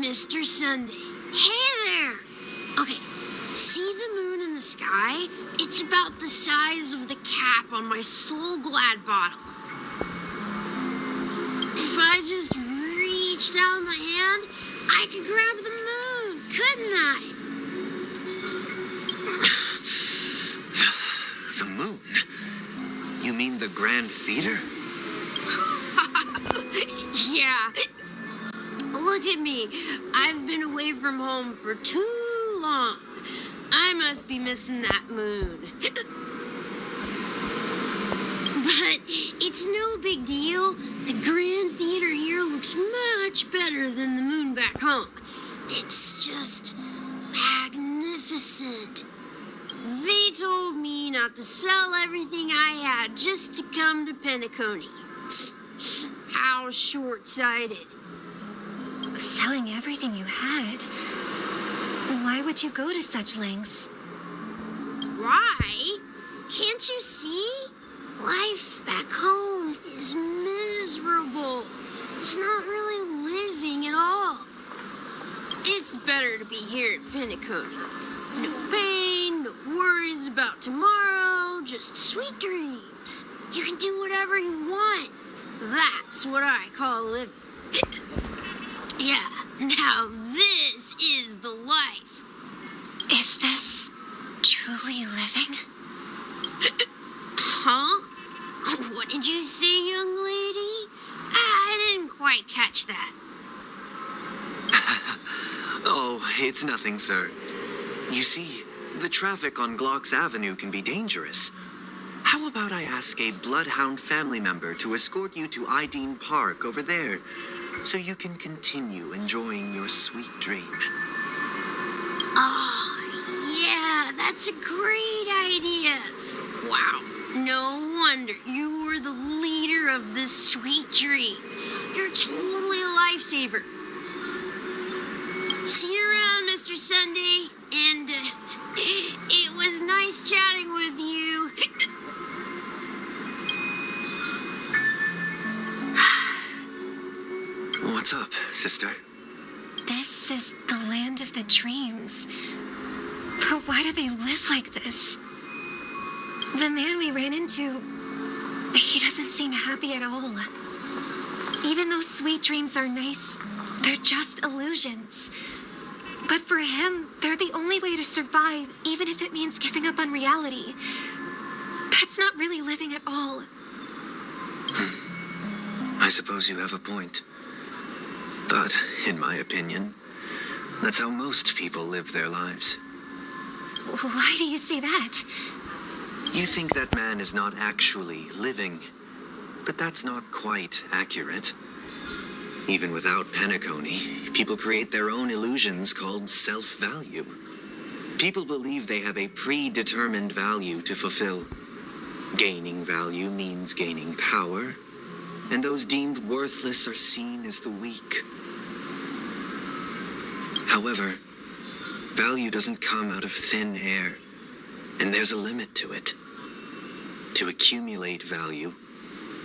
Mr. Sunday. Hey there! Okay, see the moon in the sky? It's about the size of the cap on my Soul Glad bottle. If I just reached out my hand, I could grab the moon, couldn't I? The moon? You mean the Grand Theater? Yeah. Look at me. I've been away from home for too long. I must be missing that moon. But it's no big deal. The Grand Theater here looks much better than the moon back home. It's just magnificent. They told me not to sell everything I had just to come to Penacony. How short-sighted. Selling everything you had? Why would you go to such lengths? Why? Can't you see? Life back home is miserable. It's not really living at all. It's better to be here at Penacony. No pain, no worries about tomorrow, just sweet dreams. You can do whatever you want. That's what I call living. Yeah, now this is the life. Is this truly living? Huh? What did you say, young lady? I didn't quite catch that. Oh, it's nothing, sir. You see, the traffic on Glock's Avenue can be dangerous. How about I ask a Bloodhound family member to escort you to Ideen Park over there, so you can continue enjoying your sweet dream? Oh, yeah, that's a great idea. Wow, no wonder you were the leader of this sweet dream. You're totally a lifesaver. See you around, Mr. Sunday, and it was nice chatting with you. What's up, sister? This is the land of the dreams. But why do they live like this? The man we ran into, he doesn't seem happy at all. Even though sweet dreams are nice, they're just illusions. But for him, they're the only way to survive, even if it means giving up on reality. That's not really living at all. I suppose you have a point. But, in my opinion, that's how most people live their lives. Why do you say that? You think that man is not actually living, but that's not quite accurate. Even without Penacony, people create their own illusions called self-value. People believe they have a predetermined value to fulfill. Gaining value means gaining power, and those deemed worthless are seen as the weak. However, value doesn't come out of thin air, and there's a limit to it. To accumulate value,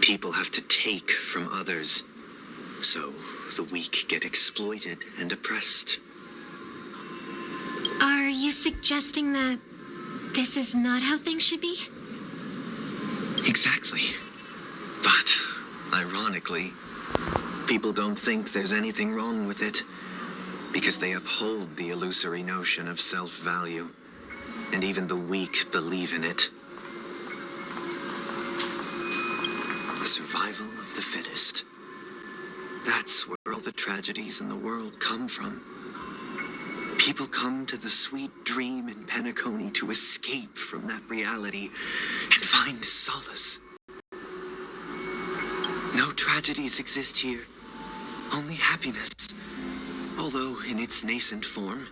people have to take from others. So, the weak get exploited and oppressed. Are you suggesting that this is not how things should be? Exactly. But, ironically, people don't think there's anything wrong with it, because they uphold the illusory notion of self-value, and even the weak believe in it. The survival of the fittest. That's where all the tragedies in the world come from. People come to the sweet dream in Penacony to escape from that reality and find solace. No tragedies exist here, only happiness. Although in its nascent form,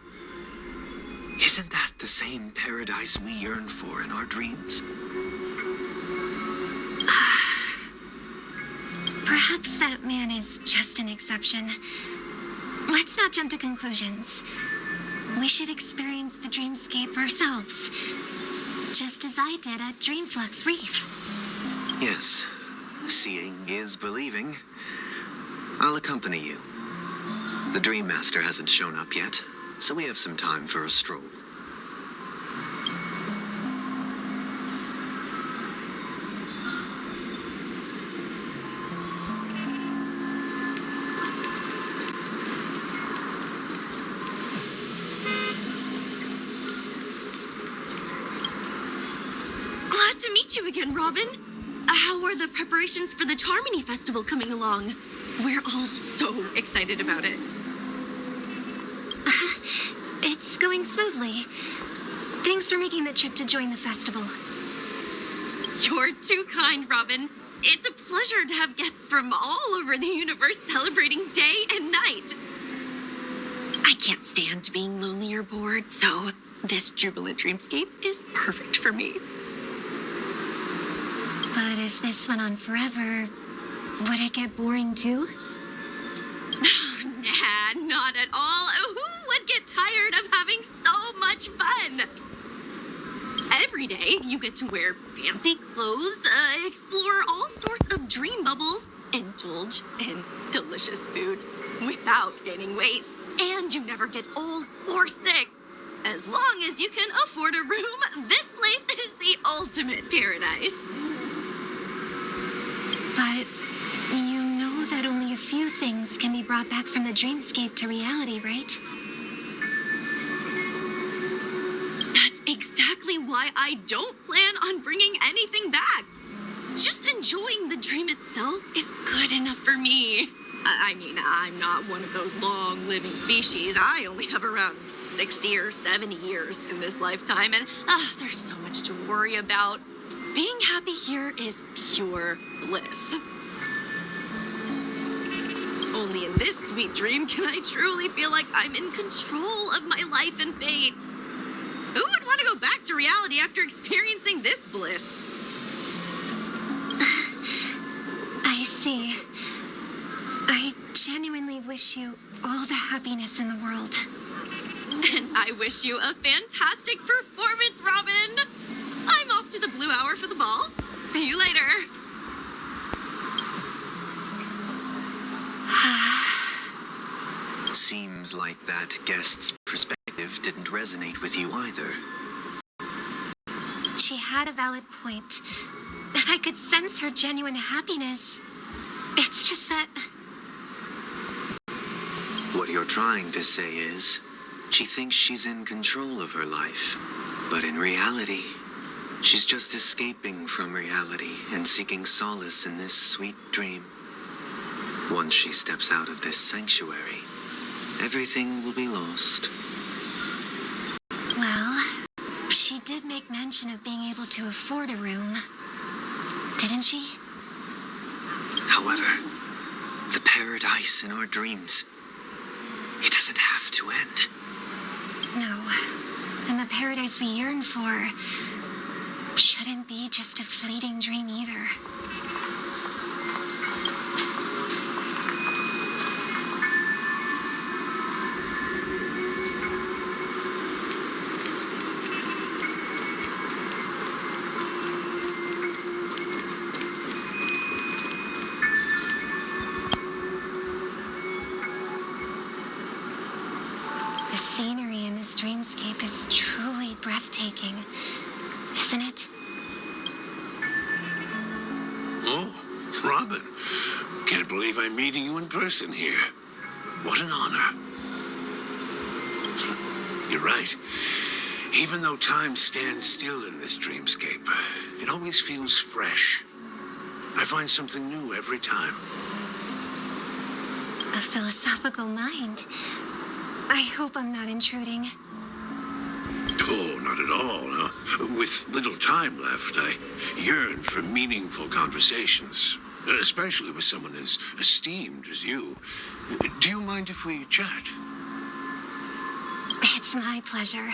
isn't that the same paradise we yearn for in our dreams? Perhaps that man is just an exception. Let's not jump to conclusions. We should experience the dreamscape ourselves, just as I did at Dreamflux Reef. Yes, seeing is believing. I'll accompany you. The Dream Master hasn't shown up yet, so we have some time for a stroll. Glad to meet you again, Robin. How are the preparations for the Charmony Festival coming along? We're all so excited about it. It's going smoothly. Thanks for making the trip to join the festival. You're too kind, Robin. It's a pleasure to have guests from all over the universe celebrating day and night. I can't stand being lonely or bored, so this jubilant dreamscape is perfect for me. But if this went on forever, would it get boring too? Nah, not at all. Who would get tired of having so much fun? Every day, you get to wear fancy clothes, explore all sorts of dream bubbles, indulge in delicious food without gaining weight, and you never get old or sick. As long as you can afford a room, this place is the ultimate paradise. But you know that only a few things can be brought back from the dreamscape to reality, right? That's exactly why I don't plan on bringing anything back. Just enjoying the dream itself is good enough for me. I mean, I'm not one of those long-living species. I only have around 60 or 70 years in this lifetime, and there's so much to worry about. Being happy here is pure bliss. Only in this sweet dream can I truly feel like I'm in control of my life and fate. Who would want to go back to reality after experiencing this bliss? I see. I genuinely wish you all the happiness in the world. And I wish you a fantastic performance, Robin. I'm off to the Blue Hour for the ball. See you later. Seems like that guest's perspective didn't resonate with you either. She had a valid point. And I could sense her genuine happiness. It's just that... What you're trying to say is, she thinks she's in control of her life. But in reality, she's just escaping from reality and seeking solace in this sweet dream. Once she steps out of this sanctuary, everything will be lost. Well, she did make mention of being able to afford a room. Didn't she? However, the paradise in our dreams, it doesn't have to end. No. And the paradise we yearn for shouldn't be just a fleeting dream either. The scenery in this dreamscape is truly breathtaking, isn't it? Oh, Robin. Can't believe I'm meeting you in person here. What an honor. You're right. Even though time stands still in this dreamscape, it always feels fresh. I find something new every time. A philosophical mind. I hope I'm not intruding. Oh, not at all. No. With little time left, I yearn for meaningful conversations, especially with someone as esteemed as you. Do you mind if we chat? It's my pleasure.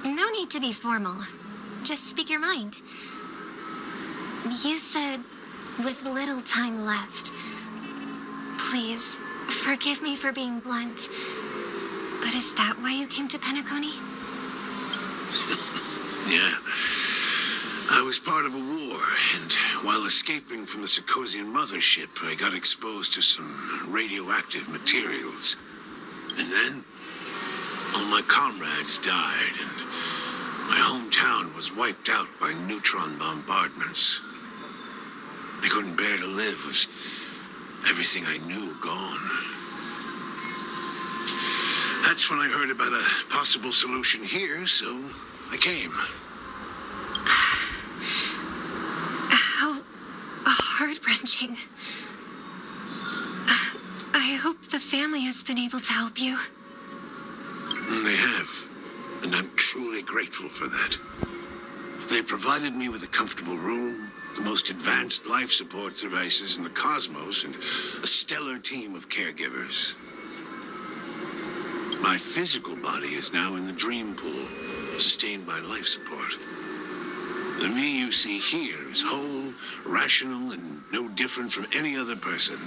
No need to be formal. Just speak your mind. You said, with little time left. Please, forgive me for being blunt. But is that why you came to Penacony? Yeah. I was part of a war, and while escaping from the Sikosian mothership, I got exposed to some radioactive materials. And then, all my comrades died, and my hometown was wiped out by neutron bombardments. I couldn't bear to live with everything I knew gone. That's when I heard about a possible solution here, so I came. How heart-wrenching. I hope the family has been able to help you. They have, and I'm truly grateful for that. They provided me with a comfortable room, the most advanced life support devices in the cosmos, and a stellar team of caregivers. My physical body is now in the dream pool, sustained by life support. The me you see here is whole, rational, and no different from any other person.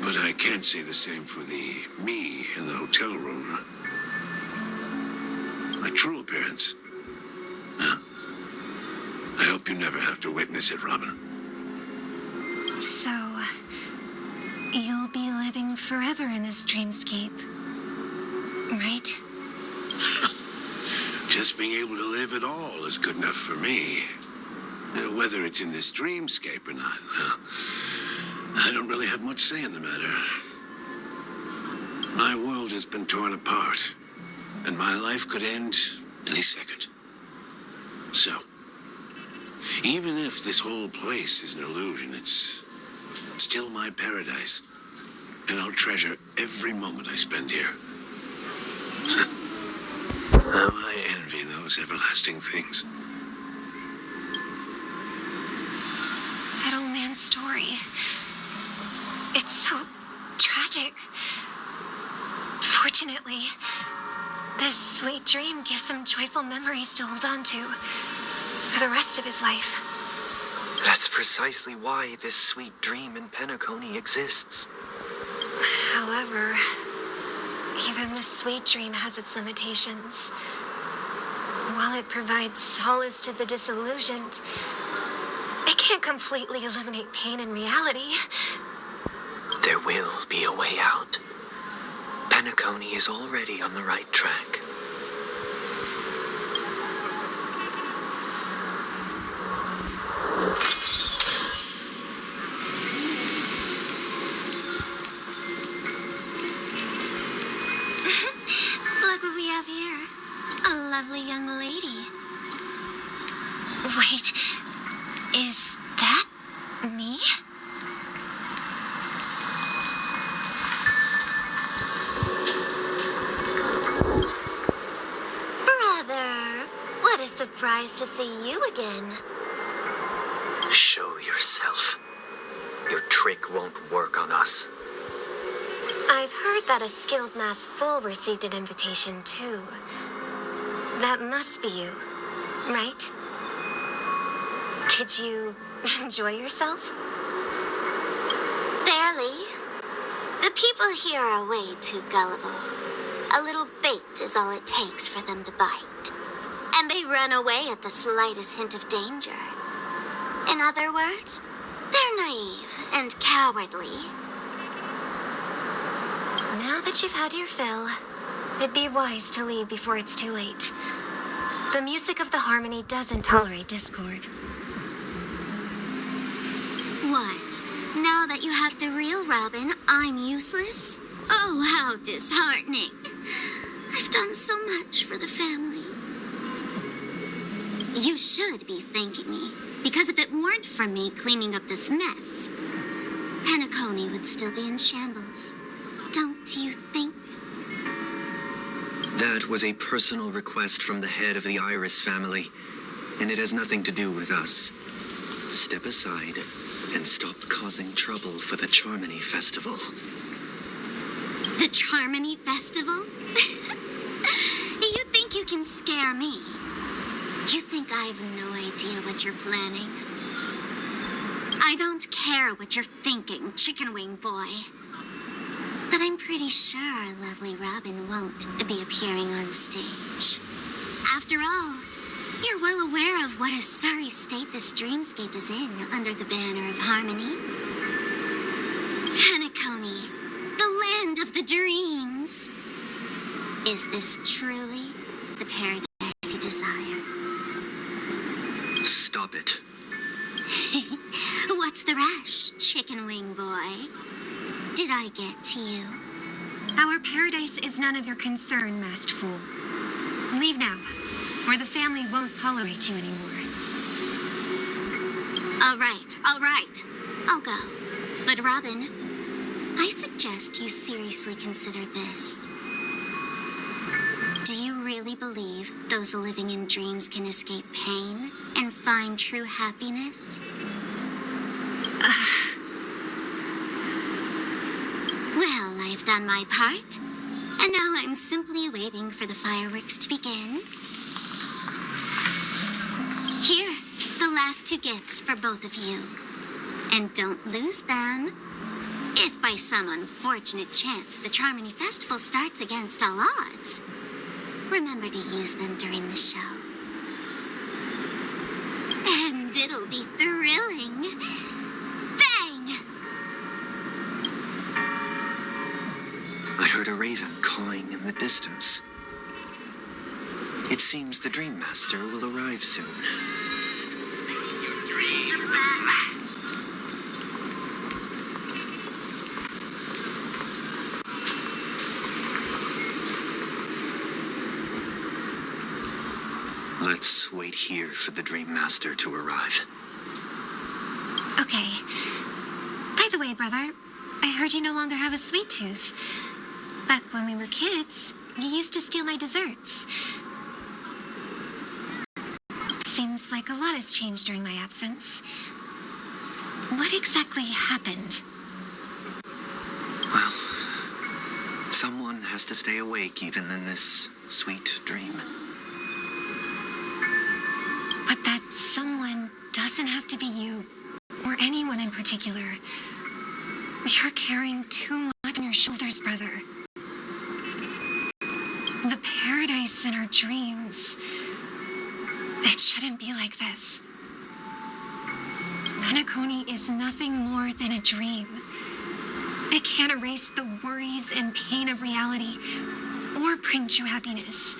But I can't say the same for the me in the hotel room. My true appearance. Huh? I hope you never have to witness it, Robin. So, you'll be living forever in this dreamscape, right? Just being able to live at all is good enough for me. Whether it's in this dreamscape or not, I don't really have much say in the matter. My world has been torn apart, and my life could end any second. So, even if this whole place is an illusion, it's still my paradise, and I'll treasure every moment I spend here. How I envy those everlasting things. That old man's story. It's so tragic. Fortunately, this sweet dream gives him joyful memories to hold on to for the rest of his life. That's precisely why this sweet dream in Penacony exists. However, even this sweet dream has its limitations. While it provides solace to the disillusioned, it can't completely eliminate pain in reality. There will be a way out. Penacony is already on the right track. Look what we have here. A lovely young lady. Wait, is that me? Brother, what a surprise to see you again. Show yourself. Your trick won't work on us. I've heard that a skilled mass fool received an invitation too. That must be you, right? Did you enjoy yourself? Barely. The people here are way too gullible. A little bait is all it takes for them to bite. And they run away at the slightest hint of danger. In other words, they're naive and cowardly. Now that you've had your fill, it'd be wise to leave before it's too late. The music of the harmony doesn't tolerate discord. What? Now that you have the real Robin, I'm useless? Oh, how disheartening. I've done so much for the family. You should be thanking me, because if it weren't for me cleaning up this mess, Penacony would still be in shambles. Don't you think? That was a personal request from the head of the Iris family, and it has nothing to do with us. Step aside and stop causing trouble for the Charmony Festival. The Charmony Festival? You think you can scare me? You think I have no idea what you're planning? I don't care what you're thinking, chicken wing boy. But I'm pretty sure lovely Robin won't be appearing on stage. After all, you're well aware of what a sorry state this dreamscape is in under the banner of harmony. Penacony, the land of the dreams. Is this truly the paradise you desire? Stop it. What's the rush, chicken wing boy? Did I get to you? Our paradise is none of your concern, masked fool. Leave now, or the family won't tolerate you anymore. All right. I'll go. But Robin, I suggest you seriously consider this. Do you really believe those living in dreams can escape pain and find true happiness? Well, I've done my part, and now I'm simply waiting for the fireworks to begin. Here, the last 2 gifts for both of you. And don't lose them. If by some unfortunate chance the Charmony Festival starts against all odds, remember to use them during the show. And it'll be thrilling. Bang! I heard a raven cawing in the distance. It seems the Dream Master will arrive soon. Let's wait here for the Dream Master to arrive. Okay. By the way, brother, I heard you no longer have a sweet tooth. Back when we were kids, you used to steal my desserts. Seems like a lot has changed during my absence. What exactly happened? Well, someone has to stay awake even in this sweet dream. But that someone doesn't have to be you, or anyone in particular. You're carrying too much on your shoulders, brother. The paradise in our dreams. It shouldn't be like this. Penacony is nothing more than a dream. It can't erase the worries and pain of reality, or bring true happiness.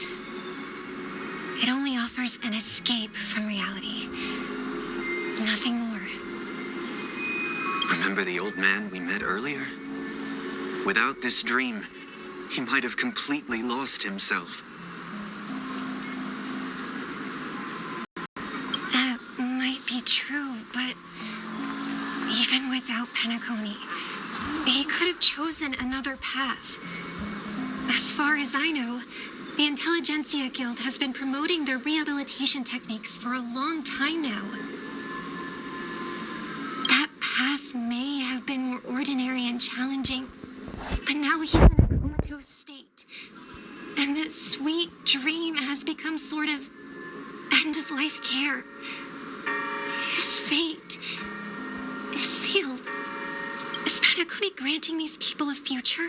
It only offers an escape from reality. Nothing more. Remember the old man we met earlier? Without this dream, he might have completely lost himself. That might be true, but even without Penacony, he could have chosen another path. As far as I know, the Intelligentsia Guild has been promoting their rehabilitation techniques for a long time now. That path may have been more ordinary and challenging, but now he's in a comatose state. And this sweet dream has become sort of end-of-life care. His fate is sealed. Is Penacony granting these people a future?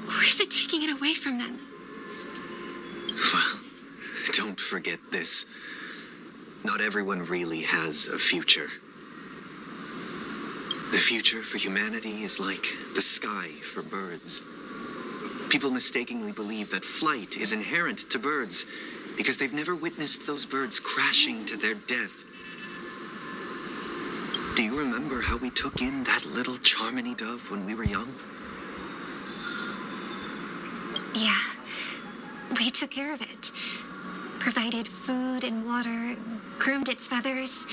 Or is it taking it away from them? Well, don't forget this. Not everyone really has a future. The future for humanity is like the sky for birds. People mistakenly believe that flight is inherent to birds because they've never witnessed those birds crashing to their death. Do you remember how we took in that little Charmony dove when we were young? Yeah, we took care of it. Provided food and water, groomed its feathers.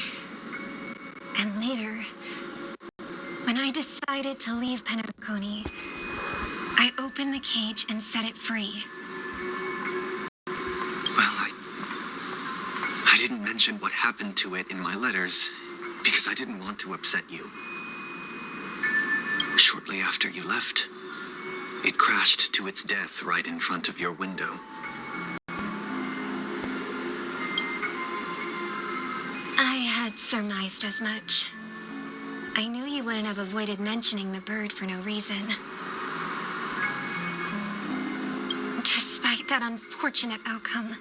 And later, when I decided to leave Penacony, I opened the cage and set it free. Well, I didn't mention what happened to it in my letters because I didn't want to upset you. Shortly after you left, it crashed to its death right in front of your window. I had surmised as much. I knew you wouldn't have avoided mentioning the bird for no reason. Despite that unfortunate outcome,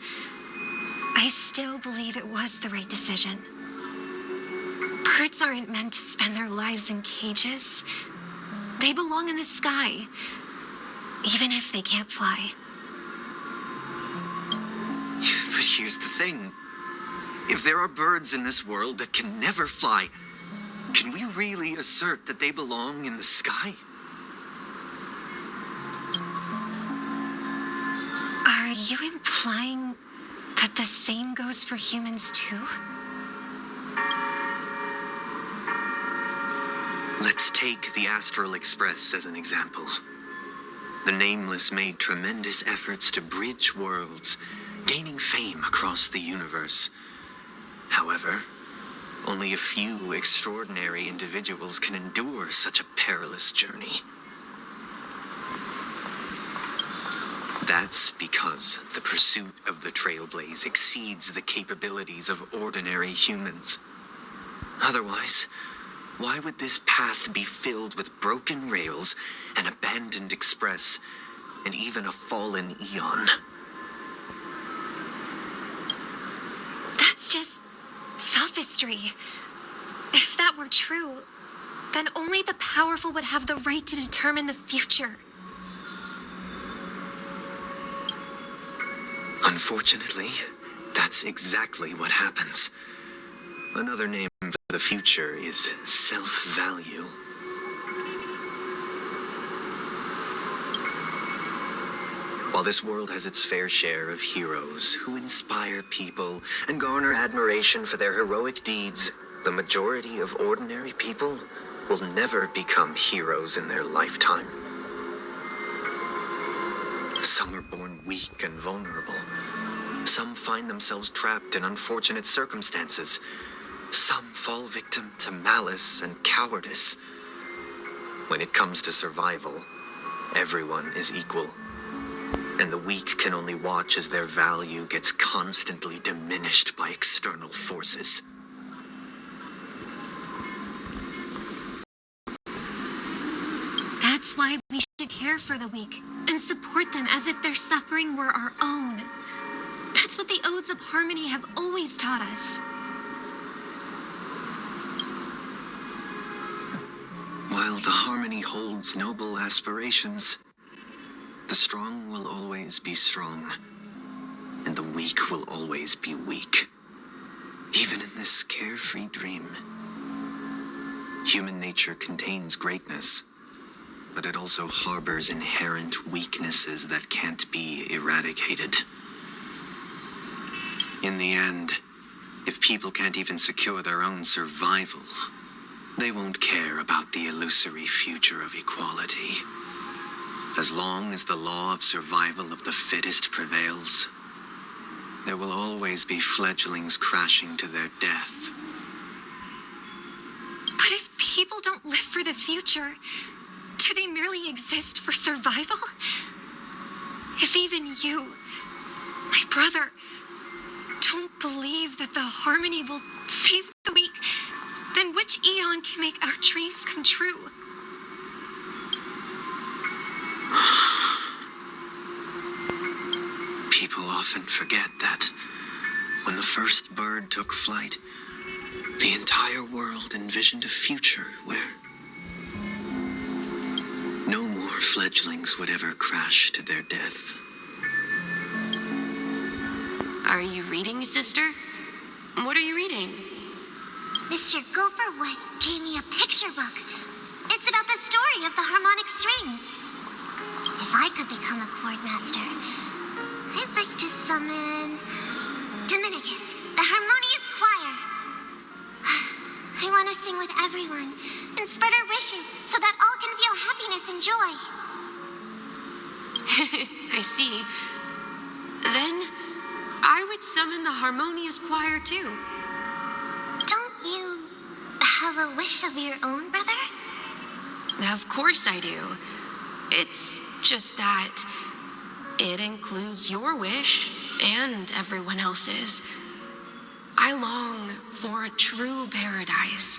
I still believe it was the right decision. Birds aren't meant to spend their lives in cages. They belong in the sky, even if they can't fly. here's the thing. If there are birds in this world that can never fly, can we really assert that they belong in the sky? Are you implying that the same goes for humans too? Let's take the Astral Express as an example. The Nameless made tremendous efforts to bridge worlds, gaining fame across the universe. However, only a few extraordinary individuals can endure such a perilous journey. That's because the pursuit of the Trailblaze exceeds the capabilities of ordinary humans. Otherwise, why would this path be filled with broken rails, an abandoned express, and even a fallen eon? That's just sophistry. If that were true, then only the powerful would have the right to determine the future. Unfortunately, that's exactly what happens. Another name for the future is self-value. While this world has its fair share of heroes who inspire people and garner admiration for their heroic deeds, the majority of ordinary people will never become heroes in their lifetime. Some are born weak and vulnerable. Some find themselves trapped in unfortunate circumstances. Some fall victim to malice and cowardice. When it comes to survival, everyone is equal. And the weak can only watch as their value gets constantly diminished by external forces. That's why we should care for the weak and support them as if their suffering were our own. That's what the Odes of Harmony have always taught us. While the Harmony holds noble aspirations, the strong will always be strong, and the weak will always be weak. Even in this carefree dream, human nature contains greatness, but it also harbors inherent weaknesses that can't be eradicated. In the end, if people can't even secure their own survival, they won't care about the illusory future of equality. As long as the law of survival of the fittest prevails, there will always be fledglings crashing to their death. But if people don't live for the future, do they merely exist for survival? If even you, my brother, don't believe that the Harmony will save the weak, then which eon can make our dreams come true? People often forget that when the first bird took flight, the entire world envisioned a future where no more fledglings would ever crash to their death. Are you reading, sister? What are you reading? Mr. Gopherwood gave me a picture book. It's about the story of the harmonic strings. If I could become a chord master, I'd like to summon Dominicus, the harmonious choir. I want to sing with everyone and spread our wishes so that all can feel happiness and joy. I see. Then I would summon the harmonious choir too. Don't you have a wish of your own, brother? Of course I do. It's just that it includes your wish and everyone else's. I long for a true paradise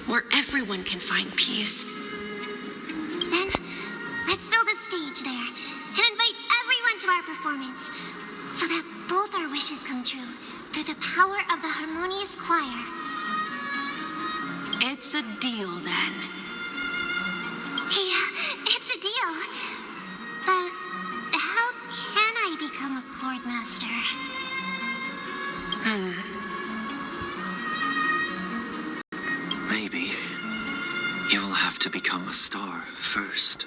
where everyone can find peace. Then let's build a stage there and invite everyone to our performance so that both our wishes come true through the power of the harmonious choir. It's a deal then. Yeah, it's a deal. But how can I become a chord master? Maybe you will have to become a star first.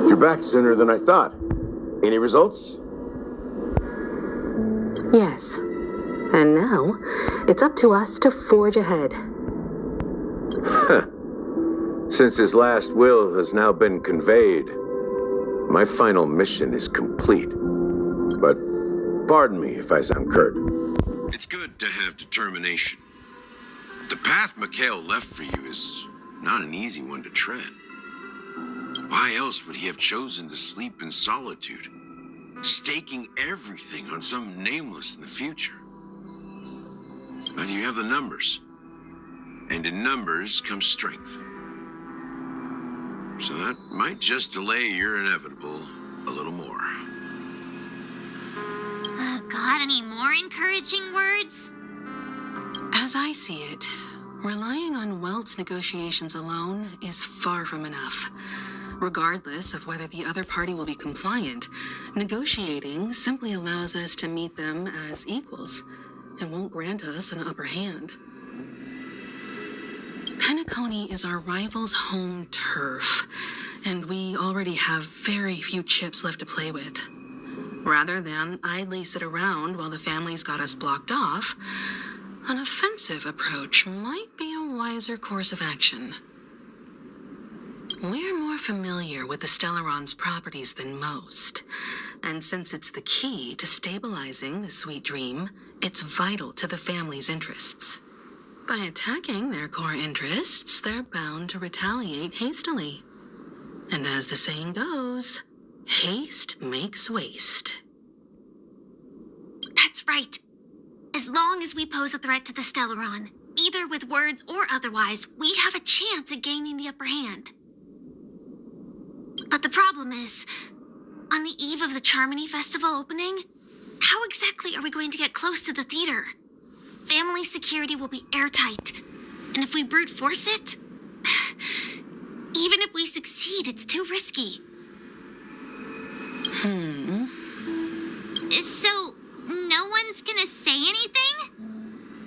You're back sooner than I thought. Any results? Yes. And now, it's up to us to forge ahead. Since his last will has now been conveyed, my final mission is complete. But pardon me if I sound curt. It's good to have determination. The path Mikhail left for you is not an easy one to tread. Why else would he have chosen to sleep in solitude, staking everything on some nameless in the future? But you have the numbers, and in numbers comes strength. So that might just delay your inevitable a little more. Got any more encouraging words? As I see it, relying on Welt's negotiations alone is far from enough. Regardless of whether the other party will be compliant, negotiating simply allows us to meet them as equals and won't grant us an upper hand. Penacony is our rival's home turf, and we already have very few chips left to play with. Rather than idly sit around while the family's got us blocked off, an offensive approach might be a wiser course of action. We're more familiar with the Stellaron's properties than most, and since it's the key to stabilizing the sweet dream, it's vital to the family's interests. By attacking their core interests, they're bound to retaliate hastily. And as the saying goes, haste makes waste. That's right. As long as we pose a threat to the Stellaron, either with words or otherwise, we have a chance at gaining the upper hand. But the problem is, on the eve of the Charmony Festival opening, how exactly are we going to get close to the theater? Family security will be airtight, and if we brute force it, even if we succeed, it's too risky. So, no one's gonna say anything?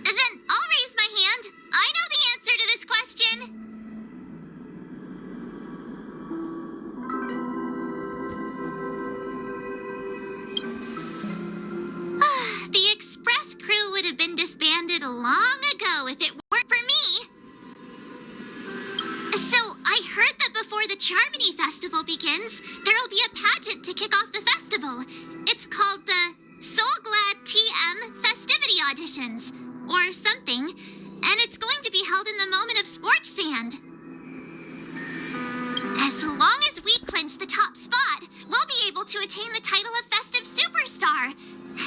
Then I'll raise my hand. I know the answer to this question. The express crew would have been disbanded long ago if it weren't for me. So, I heard that before the Charmony Festival begins, there'll be a pageant to kick off the festival. It's called the Soul Glad TM Festivity Auditions, or something, and it's going to be held in the moment of Scorch Sand. As long as we clinch the top spot, we'll be able to attain the title of Festive Superstar,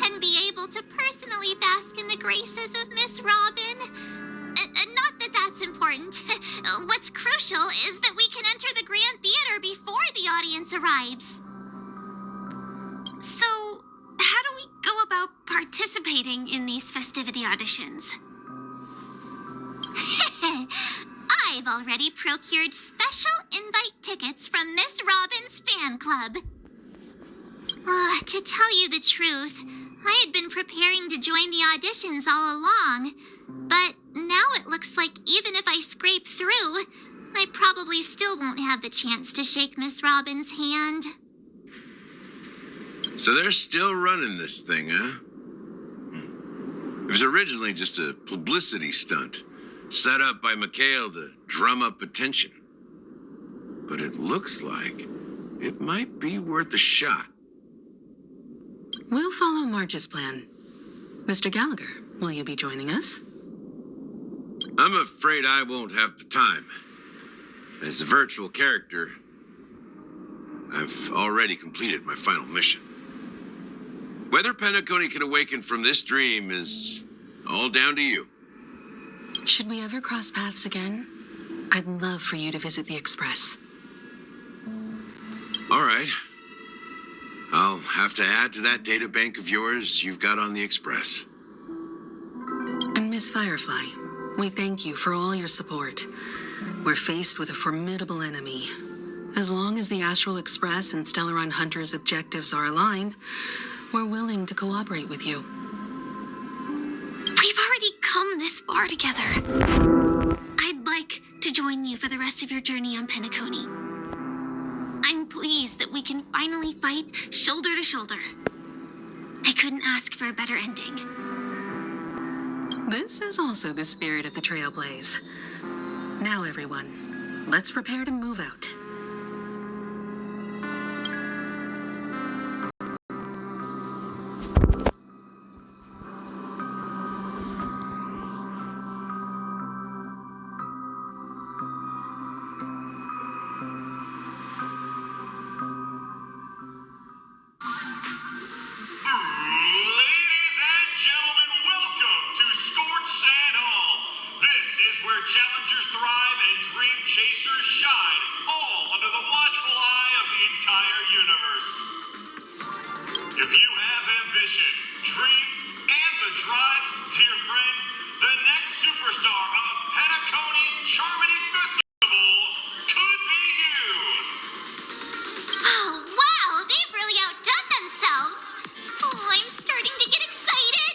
and be able to personally bask in the graces of Miss Robin. Not that that's important. What's crucial is that we can enter the Grand Theater before the audience arrives. So, how do we go about participating in these festivity auditions? I've already procured special invite tickets from Miss Robin's fan club. To tell you the truth, I had been preparing to join the auditions all along, but now it looks like even if I scrape through, I probably still won't have the chance to shake Miss Robin's hand. So they're still running this thing, huh? It was originally just a publicity stunt, set up by Mikhail to drum up attention. But it looks like it might be worth a shot. We'll follow March's plan. Mr. Gallagher, will you be joining us? I'm afraid I won't have the time. As a virtual character, I've already completed my final mission. Whether Penacony can awaken from this dream is all down to you. Should we ever cross paths again, I'd love for you to visit the Express. All right. I'll have to add to that data bank of yours you've got on the Express. And Miss Firefly, we thank you for all your support. We're faced with a formidable enemy. As long as the Astral Express and Stellaron Hunter's objectives are aligned, we're willing to cooperate with you. We've already come this far together. I'd like to join you for the rest of your journey on Penacony. I'm pleased that we can finally fight shoulder to shoulder. I couldn't ask for a better ending. This is also the spirit of the Trailblaze. Now, everyone, let's prepare to move out. Ladies and gentlemen, welcome to Scorched Sand Hall. This is where challengers thrive and dream chasers shine, all under the watchful eye of the entire universe. If you have ambition, dreams, and the drive, dear friends, the next superstar of Penacony's Charmony Festival could be you. Oh, wow, they've really outdone themselves. Oh, I'm starting to get excited.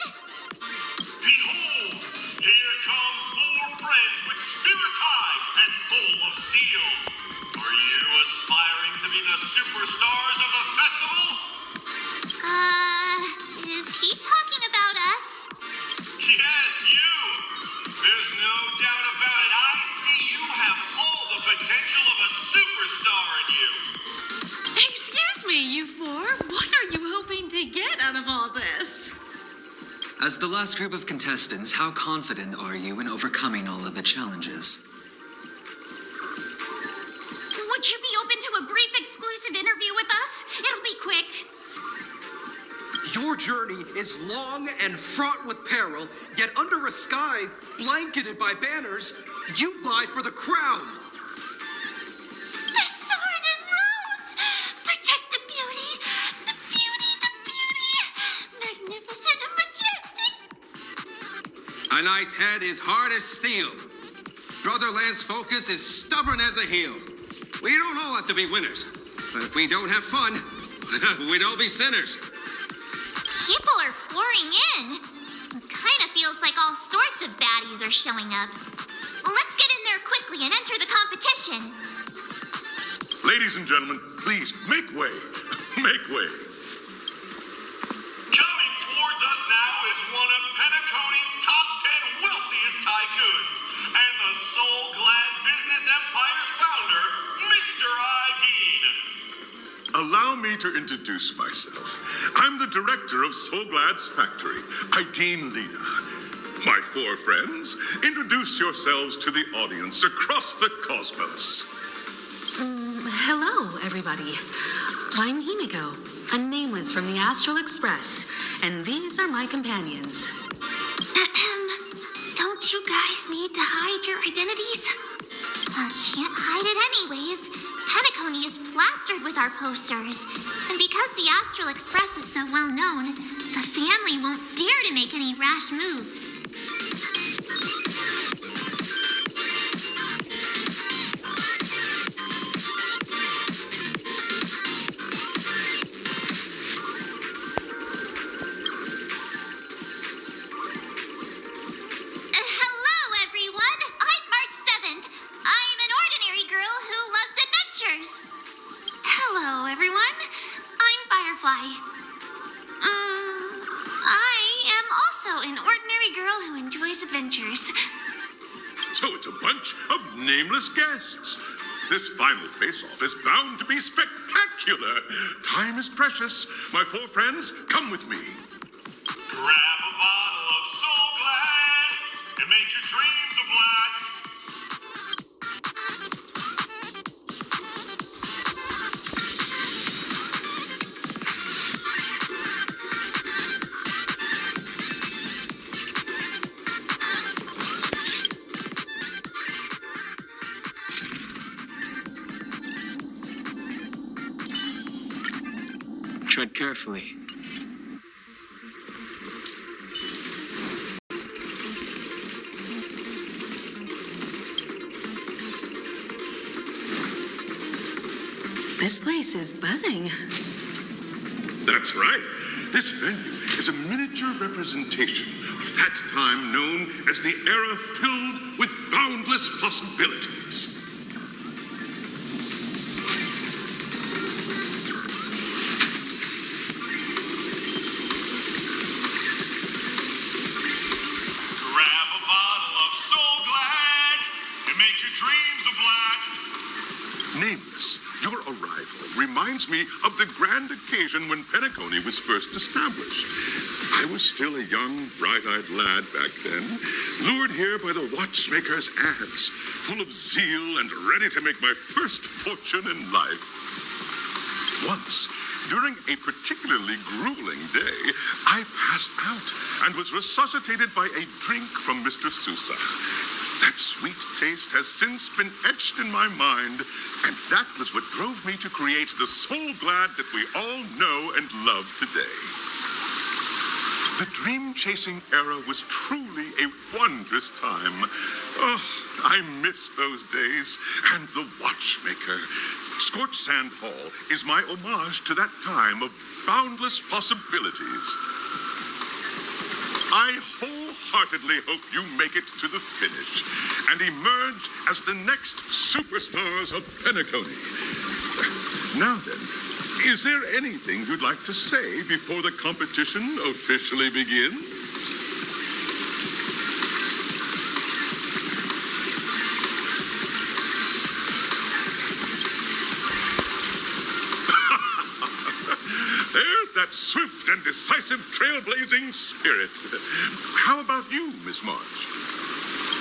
Behold, here come four friends with spirits high and full of zeal. Are you aspiring to be the superstars of the festival? Is he talking about us? Yes, you. There's no doubt about it. I see you have all the potential of a superstar in you. Excuse me, you four. What are you hoping to get out of all this? As the last group of contestants, how confident are you in overcoming all of the challenges? Would you be open to a brief exclusive interview with us? It'll be quick. Your journey is long and fraught with peril, yet under a sky blanketed by banners, you vie for the crown. The sword and rose! Protect the beauty! The beauty! The beauty! Magnificent and majestic! A knight's head is hard as steel. Brotherland's focus is stubborn as a heel. We don't all have to be winners, but if we don't have fun, we'd all be sinners. People are pouring in. It kind of feels like all sorts of baddies are showing up. Let's get in there quickly and enter the competition. Ladies and gentlemen, please make way. Make way. Coming towards us now is one of Penacony's top 10 wealthiest tycoons and the soul-glad business empire's founder, Mr. Ideen. Allow me to introduce myself. I'm the director of Soulglad's factory, Ideen Lena. My four friends, introduce yourselves to the audience across the cosmos. Hello, everybody. I'm Himiko, a nameless from the Astral Express, and these are my companions. Don't you guys need to hide your identities? Can't hide it anyways. Penacony is plastered with our posters. And because the Astral Express is so well known, the family won't dare to make any rash moves. Hello, everyone. I'm March 7th. I'm an ordinary girl who loves adventures. Hello, everyone. I'm Firefly. I am also an ordinary girl who enjoys adventures. So it's a bunch of nameless guests. This final face-off is bound to be spectacular. Time is precious. My four friends, come with me. Grab a bottle of Soul Glad and make your dreams a blast. carefully. This place is buzzing. That's right. This venue is a miniature representation of that time known as the era filled with boundless possibilities. Grab a bottle of Soul Glad and make your dreams a blast. Nameless, your arrival reminds me of the grand occasion when Penacony was first established. I was still a young, bright-eyed lad back then, lured here by the watchmaker's ads, full of zeal and ready to make my first fortune in life. Once, during a particularly grueling day, I passed out and was resuscitated by a drink from Mr. Sousa. That sweet taste has since been etched in my mind, and that was what drove me to create the Soul Glad that we all know and love today. The dream-chasing era was truly a wondrous time. Oh, I miss those days, and the watchmaker. Scorched Sand Hall is my homage to that time of boundless possibilities. I wholeheartedly hope you make it to the finish and emerge as the next superstars of Penacony. Now then, is there anything you'd like to say before the competition officially begins? There's that swift and decisive trailblazing spirit. How about you, Miss March?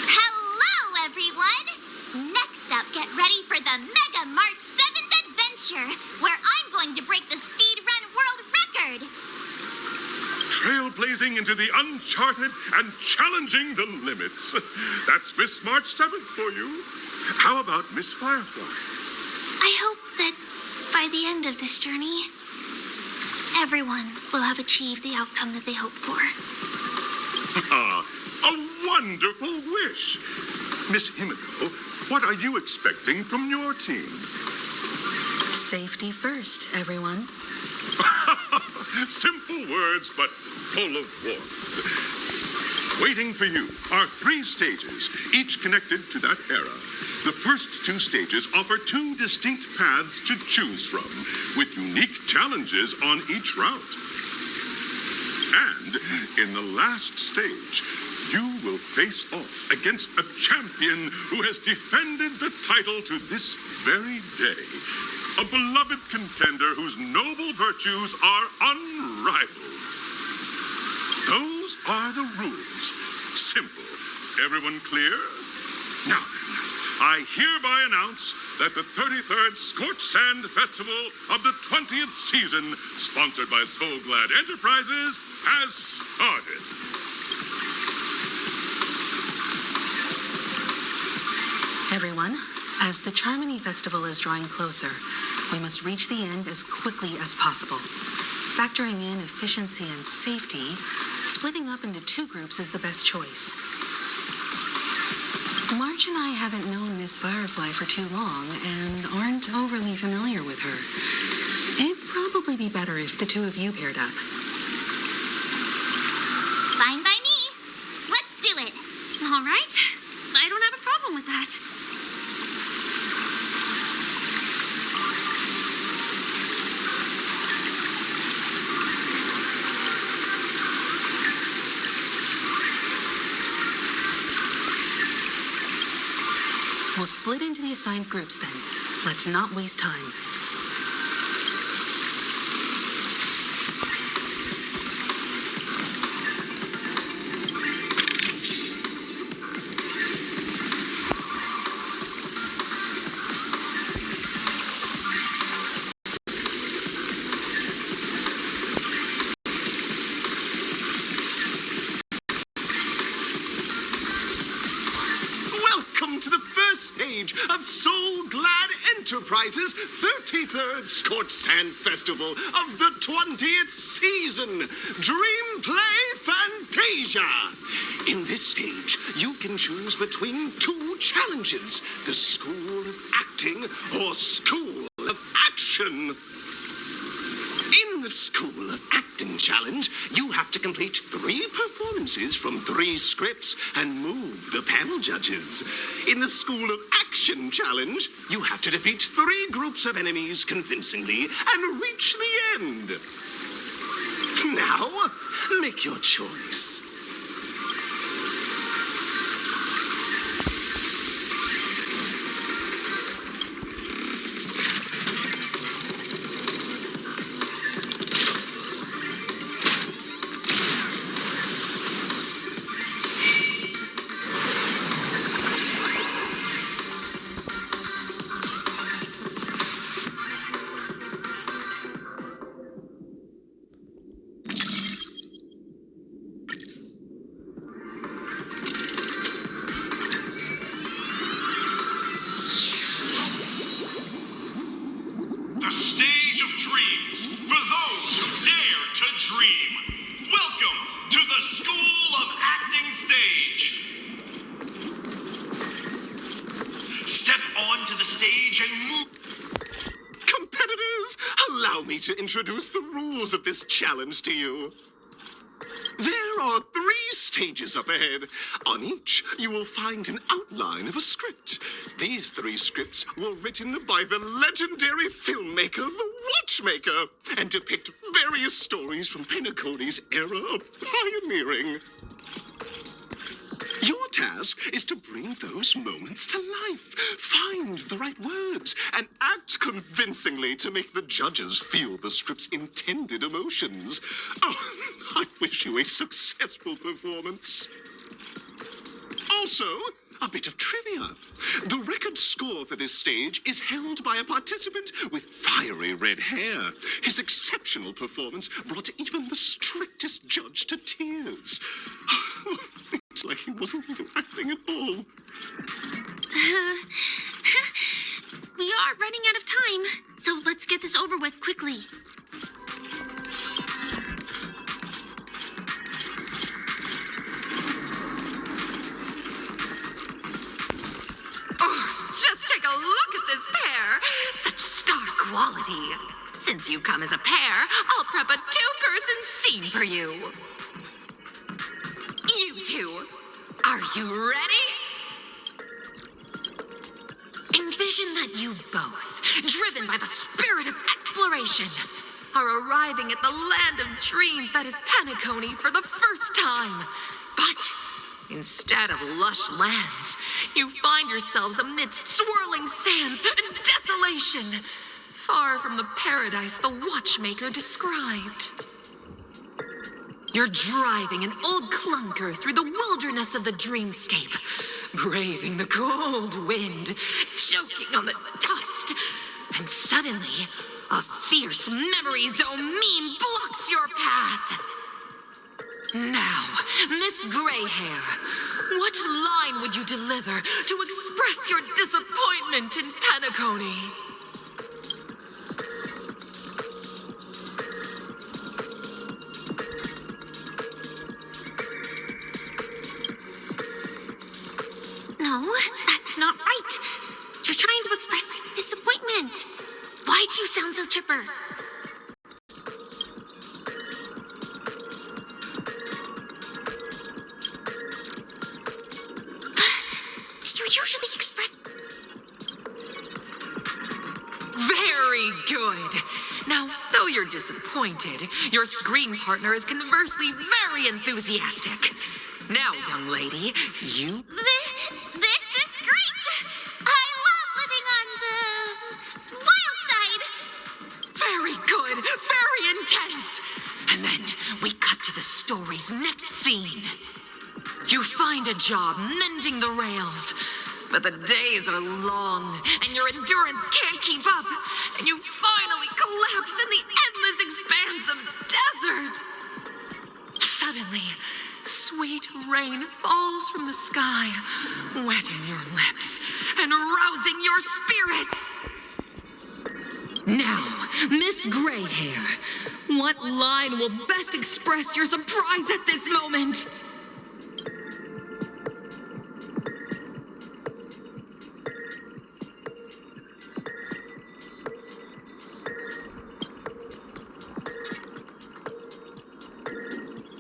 Hello, everyone! Next up, get ready for the Mega March 7th Adventure, where I'm going to break the speed run world record. Trailblazing into the uncharted and challenging the limits. That's Miss March 7th for you. How about Miss Firefly? I hope that by the end of this journey, everyone will have achieved the outcome that they hope for. Ah, a wonderful wish. Miss Himiko, what are you expecting from your team? Safety first, everyone. Simple words, but full of warmth. Waiting for you are 3 stages, each connected to that era. The first 2 stages offer 2 distinct paths to choose from, with unique challenges on each route. And in the last stage, you will face off against a champion who has defended the title to this very day. A beloved contender whose noble virtues are unrivaled. Those are the rules. Simple. Everyone clear? Now then, I hereby announce that the 33rd Scorched Sand Festival of the 20th season, sponsored by Soul Glad Enterprises, has started. Everyone, as the Charmony Festival is drawing closer, we must reach the end as quickly as possible. Factoring in efficiency and safety, splitting up into 2 groups is the best choice. March and I haven't known Miss Firefly for too long and aren't overly familiar with her. It'd probably be better if the 2 of you paired up. Fine by me. Let's do it. All right. I don't have a problem with that. We'll split into the assigned groups then. Let's not waste time. stage of Soul Glad Enterprises' 33rd Scorched Sand Festival of the 20th season, Dream Play Fantasia. In this stage, you can choose between two challenges, the School of Acting or School of Action. In the School of Acting Challenge, you have to complete 3 performances from 3 scripts and move the panel judges. In the School of Action Challenge, you have to defeat 3 groups of enemies convincingly and reach the end. Now, make your choice. The stage of dreams for those who dare to dream. Welcome to the School of Acting stage. Step onto the stage and move. Competitors, allow me to introduce the rules of this challenge to you. There are 3 stages up ahead. On each, you will find an outline of a script. These 3 scripts were written by the legendary filmmaker, The Watchmaker, and depict various stories from Penacony's era of pioneering. Your task is to bring those moments to life, find the right words, and act convincingly to make the judges feel the script's intended emotions. Oh, I wish you a successful performance. Also, a bit of trivia. The record score for this stage is held by a participant with fiery red hair. His exceptional performance brought even the strictest judge to tears. It's like he wasn't even acting at all. We are running out of time, so let's get this over with quickly. Just take a look at this pair. Such star quality. Since you come as a pair, I'll prep a 2-person scene for you. You two, are you ready? Envision that you both, driven by the spirit of exploration, are arriving at the land of dreams that is Penacony for the first time. But instead of lush lands, you find yourselves amidst swirling sands and desolation, far from the paradise the Watchmaker described. You're driving an old clunker through the wilderness of the dreamscape, braving the cold wind, choking on the dust, and suddenly, a fierce memory zone meme blocks your path. Now, Miss Gray Hair, what line would you deliver to express your disappointment in Penacony? No, that's not right. You're trying to express disappointment. Why do you sound so chipper? Do you usually express... Very good. Now, though you're disappointed, your screen partner is conversely very enthusiastic. Now, young lady, you... This is great! I love living on the wild side! Very good, very intense. And then we cut to the story's next scene. You find a job mending the rails, but the days are long and your endurance can't keep up, and you finally collapse in the endless expanse of desert. Suddenly, sweet rain falls from the sky, wetting your lips, and rousing your spirits. Now, Miss Grayhair, what line will best express your surprise at this moment?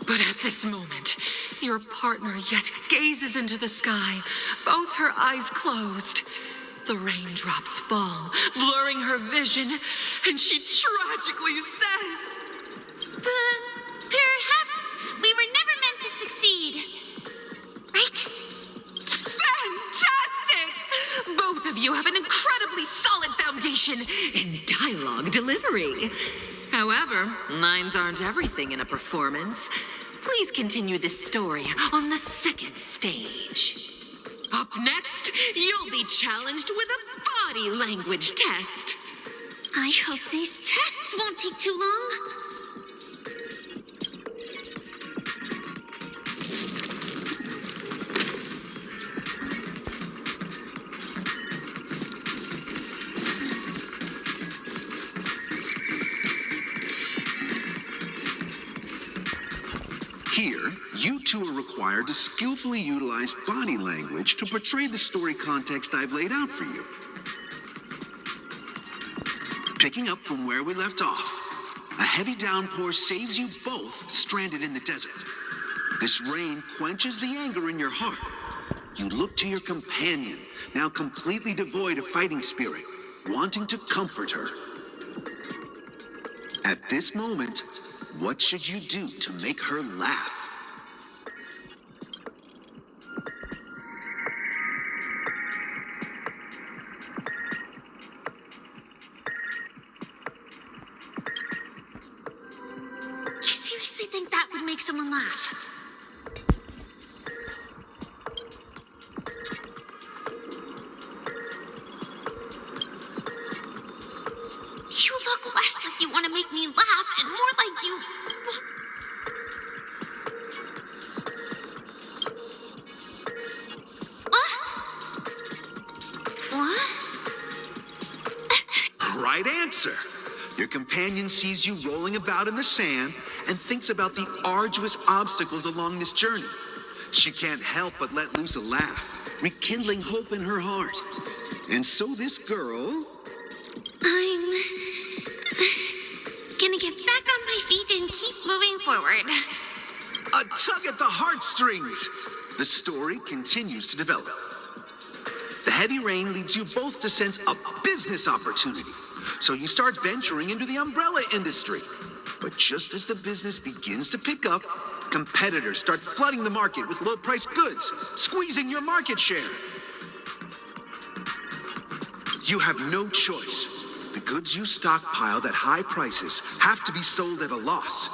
But at this moment, your partner yet gazes into the sky, both her eyes closed. The raindrops fall, blurring her vision, and she tragically says, Perhaps we were never meant to succeed. Right? Fantastic! Both of you have an incredibly solid foundation in dialogue delivery. However, lines aren't everything in a performance. Please continue this story on the second stage. Up next, you'll be challenged with a body language test. I hope these tests won't take too long. Here, you two are required to skillfully utilize body language to portray the story context I've laid out for you. Picking up from where we left off, a heavy downpour saves you both stranded in the desert. This rain quenches the anger in your heart. You look to your companion, now completely devoid of fighting spirit, wanting to comfort her. At this moment, what should you do to make her laugh? You seriously think that would make someone laugh? You look less like you want to make me laugh and more like you... What? Right answer. Your companion sees you rolling about in the sand and thinks about the arduous obstacles along this journey. She can't help but let loose a laugh, rekindling hope in her heart. And so this girl... I'm gonna get back on my feet and keep moving forward. A tug at the heartstrings. The story continues to develop. The heavy rain leads you both to sense a business opportunity. So you start venturing into the umbrella industry. But just as the business begins to pick up, competitors start flooding the market with low-priced goods, squeezing your market share. You have no choice. The goods you stockpiled at high prices have to be sold at a loss.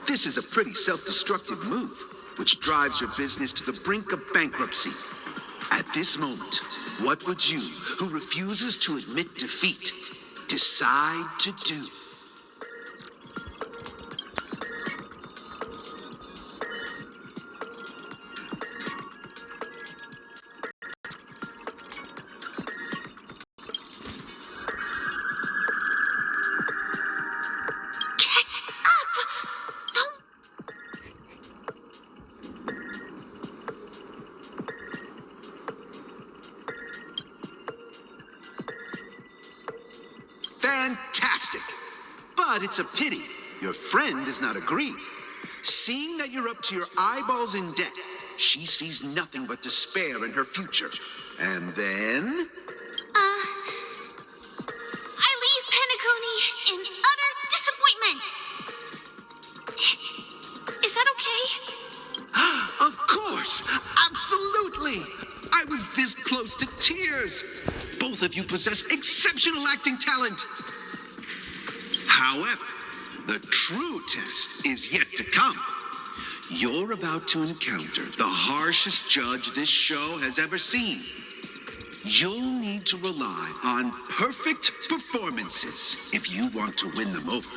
This is a pretty self-destructive move, which drives your business to the brink of bankruptcy. At this moment, what would you, who refuses to admit defeat, decide to do? Fantastic! But it's a pity your friend does not agree. Seeing that you're up to your eyeballs in debt, she sees nothing but despair in her future. And then... I leave Penacony in utter disappointment. Is that okay? Of course! Absolutely! I was this close to tears. Both of you possess exceptional acting talent. However, the true test is yet to come. You're about to encounter the harshest judge this show has ever seen. You'll need to rely on perfect performances if you want to win them over.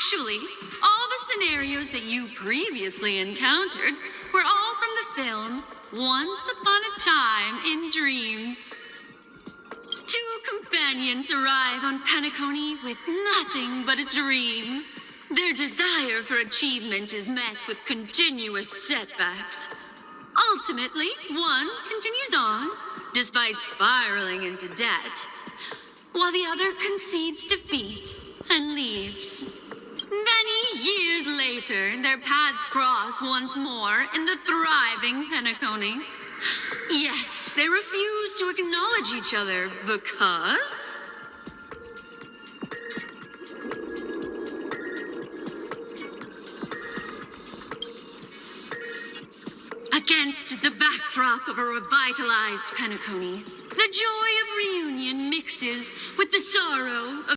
Actually, all the scenarios that you previously encountered were all from the film Once Upon a Time in Dreams. Two companions arrive on Penacony with nothing but a dream. Their desire for achievement is met with continuous setbacks. Ultimately, one continues on, despite spiraling into debt, while the other concedes defeat and leaves. Many years later, their paths cross once more in the thriving Penacony. Yet, they refuse to acknowledge each other because... Against the backdrop of a revitalized Penacony, the joy of reunion mixes with the sorrow of